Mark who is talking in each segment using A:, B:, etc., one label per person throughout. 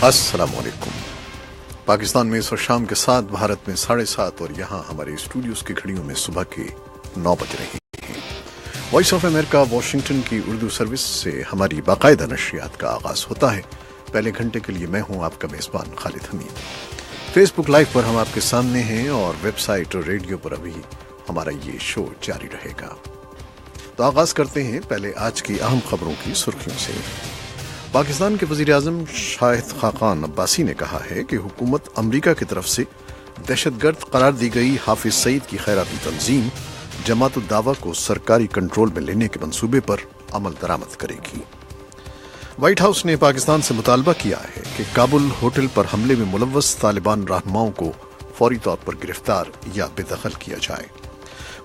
A: अस्सलाम वालेकुम। पाकिस्तान में इस वक्त शाम के 7, भारत में 7:30 और यहाँ हमारे स्टूडियोज की घड़ियों में सुबह के 9 बज रहे हैं। वॉइस ऑफ अमेरिका वाशिंगटन की उर्दू सर्विस से हमारी बाकायदा नशरियात का आगाज होता है। पहले घंटे के लिए मैं हूँ आपका मेज़बान खालिद हमीद। फेसबुक लाइव पर हम आपके सामने हैं और वेबसाइट और रेडियो पर अभी हमारा ये शो जारी रहेगा। तो आगाज करते हैं पहले आज की अहम खबरों की सुर्खियों से। पाकिस्तान के वज़ीर आज़म शाहिद खाकान अब्बासी ने कहा है कि हुकूमत अमरीका की तरफ से दहशतगर्द करार दी गई हाफिज सईद की खैराती तंजीम जमात उद दावा को सरकारी कंट्रोल में लेने के मंसूबे पर अमल दरामद करेगी। व्हाइट हाउस ने पाकिस्तान से मुतालबा किया है कि काबुल होटल पर हमले में मुलव्वस तालिबान रहनुमाओं को फौरी तौर पर गिरफ्तार या बेदखल किया जाए।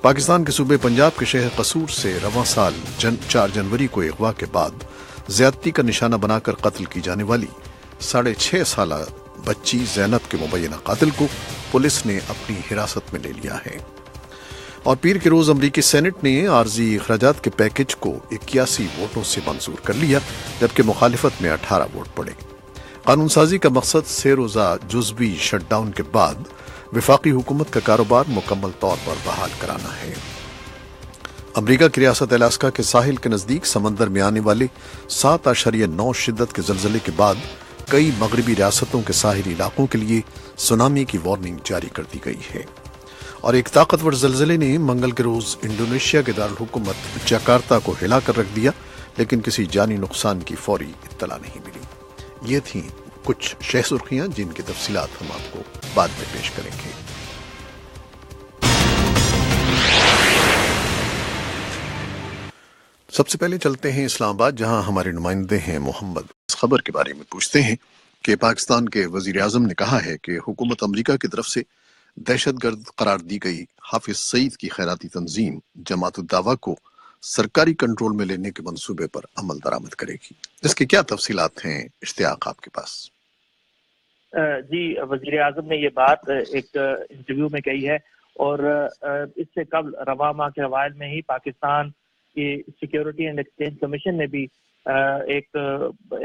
A: पाकिस्तान के सूबे पंजाब के शहर कसूर से रवां साल 4 जनवरी को अगवा के बाद ज्यादती का निशाना बनाकर कत्ल की जाने वाली 6.5 साल बच्ची ज़ैनब के मुबैना कातिल को पुलिस ने अपनी हिरासत में ले लिया है। और पीर के रोज अमरीकी सेनेट ने आर्जी अखराजात के पैकेज को 81 वोटों से मंजूर कर लिया, जबकि मुखालिफत में 18 वोट पड़े। कानून साजी का मकसद 6 रोजा जुज़वी शटडाउन के बाद वफाकी हुकूमत का कारोबार मुकम्मल तौर पर बहाल कराना है। अमरीका की रियासत अलास्का के साहिल के नजदीक समंदर में आने वाले 7.9 शिद्दत के जलजले के बाद कई मगरबी रियासतों के साहिली इलाकों के लिए सुनामी की वार्निंग जारी कर दी गई है। और एक ताकतवर जलजले ने मंगल के रोज इंडोनेशिया के दारुल हुकूमत जकार्ता को हिला कर रख दिया, लेकिन किसी जानी नुकसान की फौरी इत्तला नहीं मिली। ये थी कुछ शह सुर्खियां जिनकी तफसीलात हम आपको बाद में पेश करेंगे। सबसे पहले चलते हैं इस्लामाबाद, जहां हमारे नुमाइंदे हैं मोहम्मद। इस खबर के बारे में पूछते हैं कि पाकिस्तान के वजीर आजम ने कहा है कि हुकूमत अमरीका की तरफ से दहशतगर्द करार दी गई हाफिज सईद की खैराती तंजीम जमात उद दावा को सरकारी कंट्रोल में लेने के मंसूबे पर अमल दरामद करेगी। इसकी क्या तफसीलात हैं इश्तियाक आपके पास?
B: जी, वजीर आजम ने ये बात एक इंटरव्यू में कही है और इससे कबल रवा माह के अवाइल में ही पाकिस्तान की सिक्योरिटी एंड एक्सचेंज कमीशन ने भी एक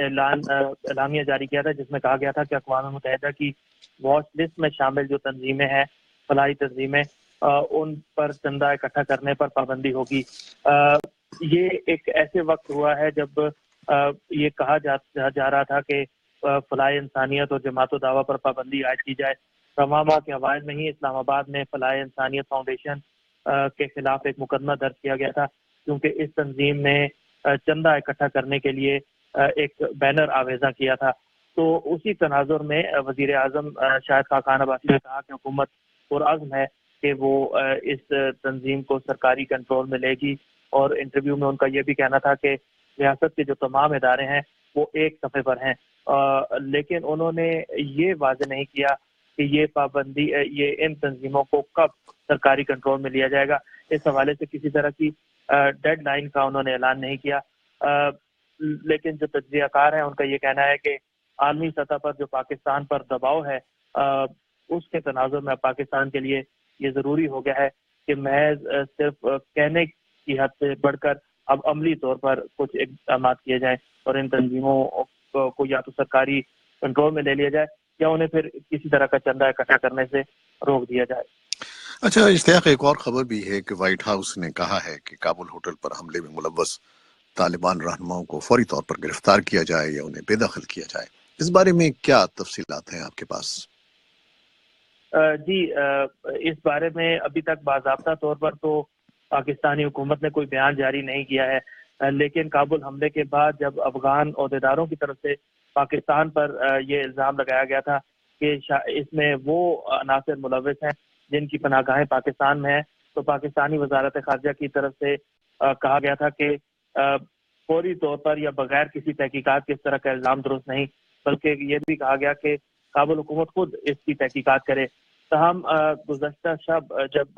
B: एलामिया जारी किया था, जिसमें कहा गया था कि अक़वाम मुत्तहिदा की वॉच लिस्ट में शामिल जो तंजीमें हैं, फलाही तंजीमें, उन पर चंदा इकट्ठा करने पर पाबंदी होगी। ये एक ऐसे वक्त हुआ है जब ये कहा जा रहा था कि फलाह इंसानियत और जमात दावा पर पाबंदी आयद की जाए। रवां माह के अवाइल में ही इस्लामाबाद में फलाह इंसानियत फाउंडेशन के खिलाफ एक मुकदमा दर्ज किया गया था, क्योंकि इस तंजीम ने चंदा इकट्ठा करने के लिए एक बैनर आवेजा किया था। तो उसी तनाजुर में वजीर आजम शाहिद खाकान अब्बासी ने कहा कि हुकूमत पुरअज़्म है कि वो इस तंजीम को सरकारी कंट्रोल में लेगी। और इंटरव्यू में उनका ये भी कहना था कि रियासत के जो तमाम इदारे हैं वो एक सफ़े पर हैं, लेकिन उन्होंने ये वाज़ेह नहीं किया कि ये पाबंदी, ये इन तंजीमों को कब सरकारी कंट्रोल में लिया जाएगा। इस हवाले से किसी तरह की डेड लाइन का उन्होंने ऐलान नहीं किया। लेकिन जो तज्ज़ियाकार हैं उनका ये कहना है कि आलमी सतह पर जो पाकिस्तान पर दबाव है, उसके तनाजुर में पाकिस्तान के लिए ये ज़रूरी हो गया है कि महज सिर्फ कहने की हद से बढ़कर अब अमली तौर पर कुछ इक़दाम किए जाएं और इन तंजीमों को या तो सरकारी कंट्रोल में ले लिया जाए या उन्हें फिर किसी तरह का चंदा इकट्ठा करने से रोक दिया जाए।
A: अच्छा इश्तियाक, एक और खबर भी है कि व्हाइट हाउस ने कहा है कि काबुल होटल पर हमले में मुलव्वस तालिबान रहनुमाओं को फौरी तौर पर गिरफ्तार किया जाए या उन्हें बेदखल किया जाए। इस बारे में क्या तफसीलात हैं आपके पास?
B: जी, इस बारे में अभी तक बाज़ाब्ता तौर पर तो पाकिस्तानी हुकूमत ने कोई बयान जारी नहीं किया है, लेकिन काबुल हमले के बाद जब अफगान अहदेदारों की तरफ से पाकिस्तान पर ये इल्ज़ाम लगाया गया था कि इसमें वो अनासिर मुलव्विस हैं जिनकी पनाहगाहें पाकिस्तान में है, तो पाकिस्तानी वजारत ख़ारजा की तरफ से कहा गया था कि फौरी तौर पर या बगैर किसी तहकीकात के इस तरह का इल्ज़ाम दुरुस्त नहीं, बल्कि ये भी कहा गया कि काबुल हुकूमत खुद इसकी तहकीकात करे। तहम गुज़श्ता शब जब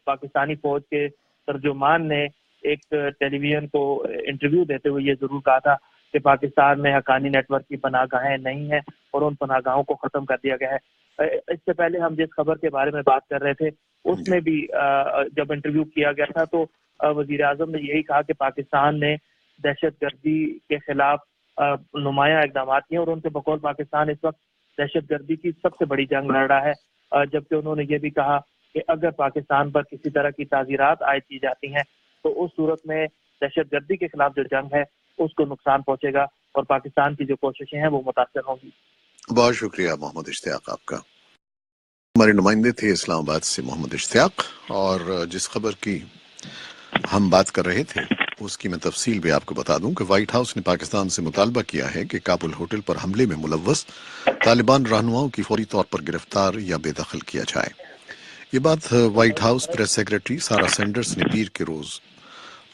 B: पाकिस्तानी फौज के तर्जुमान ने एक टेलीविजन को इंटरव्यू देते हुए ये ज़रूर कहा था कि पाकिस्तान में हक्कानी नेटवर्क की पनाहगाहें नहीं हैं और उन पनाहगाहों को ख़त्म कर दिया गया है। इससे पहले हम जिस खबर के बारे में बात कर रहे थे उसमें भी जब इंटरव्यू किया गया था तो वज़ीर आज़म ने यही कहा कि पाकिस्तान ने दहशत गर्दी के खिलाफ نمایاں اقدامات کیے اور ان کے بقول پاکستان اس وقت دہشت گردی کی سب سے بڑی جنگ لڑ رہا ہے، جبکہ انہوں نے یہ بھی کہا کہ اگر پاکستان پر کسی طرح کی تعزیرات عائد کی جاتی ہیں تو اس صورت میں دہشت گردی کے خلاف جو جنگ ہے اس کو نقصان پہنچے گا اور پاکستان کی جو کوششیں ہیں وہ متاثر ہوں گی۔
A: بہت شکریہ محمد اشتیاق آپ کا۔ ہمارے نمائندے تھے اسلام آباد سے محمد اشتیاق، اور جس خبر کی ہم بات کر رہے تھے اس کی میں تفصیل بھی آپ کو بتا دوں کہ وائٹ ہاؤس نے پاکستان سے مطالبہ کیا ہے کہ کابل ہوٹل پر حملے میں ملوث طالبان رہنماؤں کی فوری طور پر گرفتار یا بے دخل کیا جائے۔ یہ بات وائٹ ہاؤس پریس سیکرٹری سارا سینڈرز نے پیر کے روز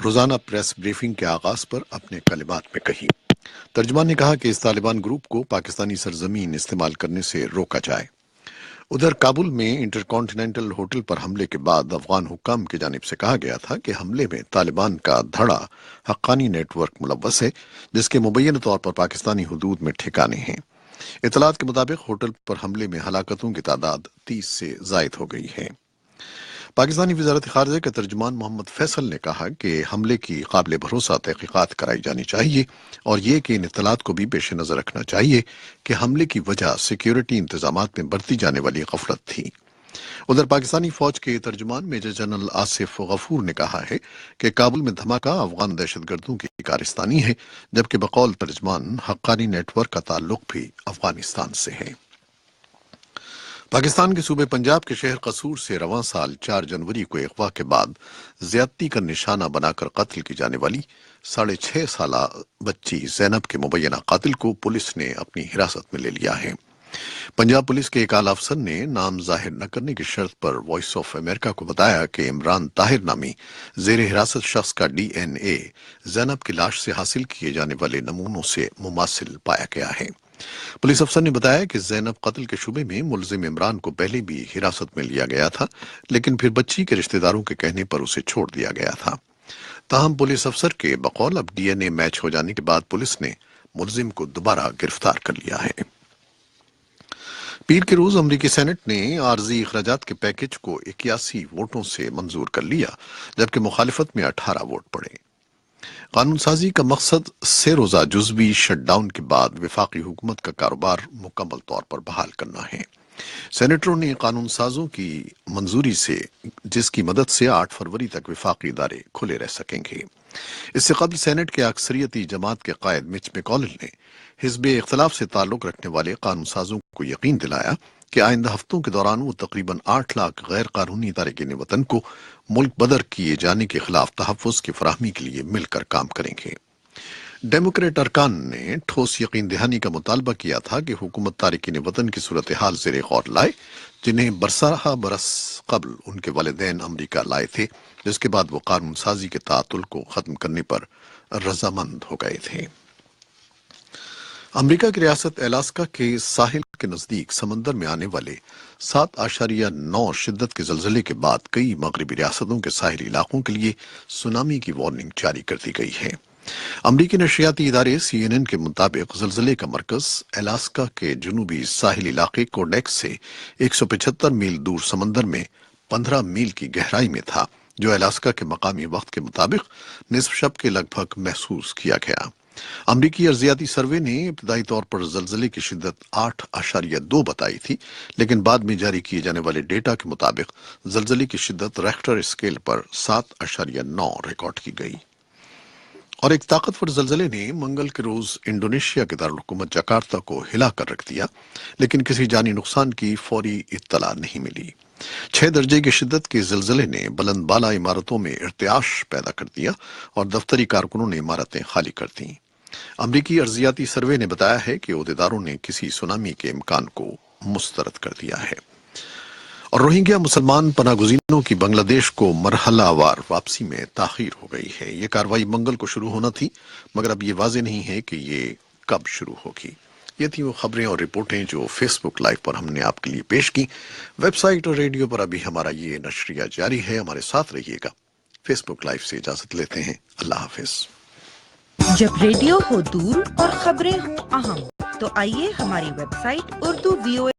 A: روزانہ پریس بریفنگ کے آغاز پر اپنے کلمات میں کہی۔ ترجمان نے کہا کہ اس طالبان گروپ کو پاکستانی سرزمین استعمال کرنے سے روکا جائے۔ ادھر کابل میں انٹر کانٹیننٹل ہوٹل پر حملے کے بعد افغان حکام کی جانب سے کہا گیا تھا کہ حملے میں طالبان کا دھڑا حقانی نیٹ ورک ملوث ہے، جس کے مبینہ طور پر پاکستانی حدود میں ٹھکانے ہیں۔ اطلاعات کے مطابق ہوٹل پر حملے میں ہلاکتوں کی تعداد 30 سے زائد ہو گئی ہے۔ پاکستانی وزارت خارجہ کے ترجمان محمد فیصل نے کہا کہ حملے کی قابل بھروسہ تحقیقات کرائی جانی چاہیے اور یہ کہ ان اطلاعات کو بھی پیش نظر رکھنا چاہیے کہ حملے کی وجہ سیکیورٹی انتظامات میں برتی جانے والی غفلت تھی۔ ادھر پاکستانی فوج کے ترجمان میجر جنرل آصف غفور نے کہا ہے کہ کابل میں دھماکہ افغان دہشت گردوں کی کارستانی ہے، جبکہ بقول ترجمان حقانی نیٹ ورک کا تعلق بھی افغانستان سے ہے۔ پاکستان کے صوبے پنجاب کے شہر قصور سے رواں سال 4 جنوری کو اغوا کے بعد زیادتی کا نشانہ بنا کر قتل کی جانے والی 6.5 سالہ بچی زینب کے مبینہ قاتل کو پولیس نے اپنی حراست میں لے لیا ہے۔ پنجاب پولیس کے ایک اعلی افسر نے نام ظاہر نہ کرنے کی شرط پر وائس آف امریکہ کو بتایا کہ عمران طاہر نامی زیر حراست شخص کا ڈی این اے زینب کی لاش سے حاصل کیے جانے والے نمونوں سے مماثل پایا گیا ہے۔ پولیس افسر نے بتایا کہ زینب قتل کے شبے میں ملزم عمران کو پہلے بھی حراست میں لیا گیا تھا، لیکن پھر بچی کے رشتہ داروں کے کہنے پر اسے چھوڑ دیا گیا تھا۔ تاہم پولیس افسر کے بقول اب ڈی این اے میچ ہو جانے کے بعد پولیس نے ملزم کو دوبارہ گرفتار کر لیا ہے۔ پیر کے روز امریکی سینٹ نے عارضی اخراجات کے پیکج کو 81 ووٹوں سے منظور کر لیا، جبکہ مخالفت میں 18 ووٹ پڑے۔ قانون سازی کا مقصد 3 روزہ جزوی شٹ ڈاؤن کے بعد وفاقی حکومت کا کاروبار مکمل طور پر بحال کرنا ہے۔ سینیٹروں نے قانون سازوں کی منظوری سے جس کی مدد سے 8 فروری تک وفاقی ادارے کھلے رہ سکیں گے۔ اس سے قبل سینٹ کے اکثریتی جماعت کے قائد مچ میکونل نے حزب اختلاف سے تعلق رکھنے والے قانون سازوں کو یقین دلایا کہ آئندہ ہفتوں کے دوران وہ تقریباً 8 لاکھ غیر قانونی تارکین وطن کو ملک بدر کیے جانے کے خلاف تحفظ کی فراہمی کے لیے مل کر کام کریں گے۔ ڈیموکریٹ ارکان نے ٹھوس یقین دہانی کا مطالبہ کیا تھا کہ حکومت تارکین وطن کی صورتحال زیر غور لائے، جنہیں برسہ برس قبل ان کے والدین امریکہ لائے تھے، جس کے بعد وہ قانون سازی کے تعطل کو ختم کرنے پر رضامند ہو گئے تھے۔ امریکہ کی ریاست الاسکا کے ساحل کے نزدیک سمندر میں آنے والے 7.9 شدت کے زلزلے کے بعد کئی مغربی ریاستوں کے ساحلی علاقوں کے لیے سونامی کی وارننگ جاری کر دی گئی ہے۔ امریکی نشریاتی ادارے CNN کے مطابق زلزلے کا مرکز الاسکا کے جنوبی ساحلی علاقے کوڈیکس سے 175 میل دور سمندر میں 15 میل کی گہرائی میں تھا، جو الاسکا کے مقامی وقت کے مطابق نصف شب کے لگ بھگ محسوس کیا گیا۔ امریکی ارضیاتی سروے نے ابتدائی طور پر زلزلے کی شدت 8.2 بتائی تھی، لیکن بعد میں جاری کیے جانے والے ڈیٹا کے مطابق زلزلے کی شدت ریکٹر اسکیل پر 7.9 ریکارڈ کی گئی۔ اور ایک طاقتور زلزلے نے منگل کے روز انڈونیشیا کے دارالحکومت جکارتا کو ہلا کر رکھ دیا، لیکن کسی جانی نقصان کی فوری اطلاع نہیں ملی۔ 6 درجے کی شدت کے زلزلے نے بلند بالا عمارتوں میں ارتعاش پیدا کر دیا اور دفتری کارکنوں نے عمارتیں خالی کر دیں۔ امریکی ارضیاتی سروے نے بتایا ہے کہ عہدیداروں نے کسی سونامی کے امکان کو مسترد کر دیا ہے۔ اور روہنگیا مسلمان پناہ گزینوں کی بنگلہ دیش کو مرحلہ وار واپسی میں تاخیر ہو گئی ہے۔ یہ کارروائی منگل کو شروع ہونا تھی، مگر اب یہ واضح نہیں ہے کہ یہ کب شروع ہوگی۔ یہ تھی وہ خبریں اور رپورٹیں جو فیس بک لائیو پر ہم نے آپ کے لیے پیش کی۔ ویب سائٹ اور ریڈیو پر ابھی ہمارا یہ نشریہ جاری ہے، ہمارے ساتھ رہیے گا۔ فیس بک لائیو سے اجازت لیتے ہیں، اللہ حافظ۔
C: جب ریڈیو ہو دور اور خبریں ہوں اہم تو آئیے ہماری ویب سائٹ اردو VOA